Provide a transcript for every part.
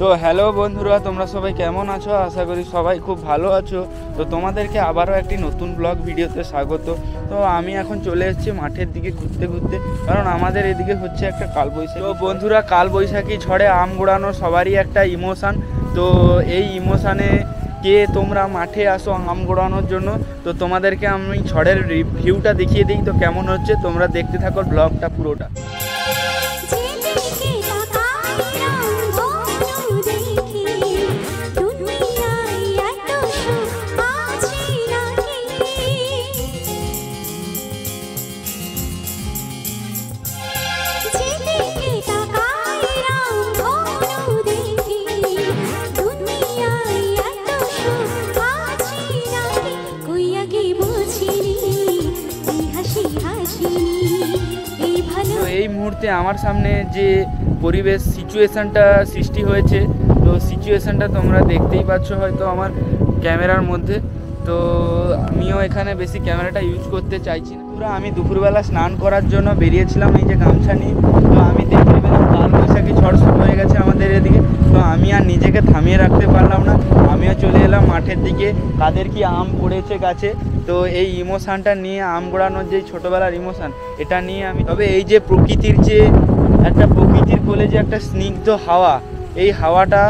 তো হ্যালো বন্ধুরা, তোমরা সবাই কেমন আছো? আশা করি সবাই খুব ভালো আছো। তো তোমাদেরকে আবারও একটি নতুন ব্লগ ভিডিওতে স্বাগত। তো আমি এখন চলে এসেছি মাঠের দিকে ঘুরতে ঘুরতে, কারণ আমাদের এদিকে হচ্ছে একটা কালবৈশাখী। তো বন্ধুরা, কালবৈশাখী ঝড়ে আম গোড়ানো সবারই একটা ইমোশান। তো এই ইমোশানে কে তোমরা মাঠে আসো আম গোড়ানোর জন্য, তো তোমাদেরকে আমি ঝড়ের রিভিউটা দেখিয়ে দিই। তো কেমন হচ্ছে তোমরা দেখতে থাকো ব্লগটা পুরোটা। এই মুহূর্তে আমার সামনে যে পরিবেশ সিচুয়েশানটা সৃষ্টি হয়েছে, তো সিচুয়েশানটা তোমরা দেখতেই পাচ্ছ হয়তো আমার ক্যামেরার মধ্যে। তো আমিও এখানে বেশি ক্যামেরাটা ইউজ করতে চাইছি না। পুরো আমি দুপুরবেলা স্নান করার জন্য বেরিয়েছিলাম এই যে গামছা নিয়ে। তো আমি দেখতে পেলাম কালবৈশাখী ঝড় শুরু হয়ে গেছে আমাদের এদিকে। তো আমি আর নিজেকে থামিয়ে রাখতে পারলাম না, আমিও চলে এলাম মাঠের দিকে। কাদের কি আম পড়েছে গাছে, তো এই ইমোশানটা নিয়ে, আম গোড়ানোর যে ছোটোবেলার ইমোশান, এটা নিয়ে আমি, তবে এই যে প্রকৃতির যে একটা, প্রকৃতির কোলে যে একটা স্নিগ্ধ হাওয়া, এই হাওয়াটা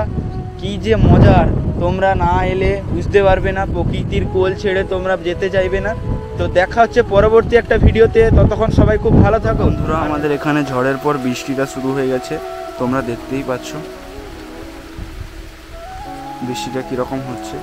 কি যে মজার, তোমরা না এলে বুঝতে পারবে না। প্রকৃতির কোল ছেড়ে তোমরা যেতে চাইবে না। তো দেখা হচ্ছে পরবর্তী একটা ভিডিওতে, ততক্ষণ সবাই খুব ভালো থাকো। বন্ধুরা, আমাদের এখানে ঝড়ের পর বৃষ্টিটা শুরু হয়ে গেছে, তোমরা দেখতেই পাচ্ছ বৃষ্টিটা কীরকম হচ্ছে।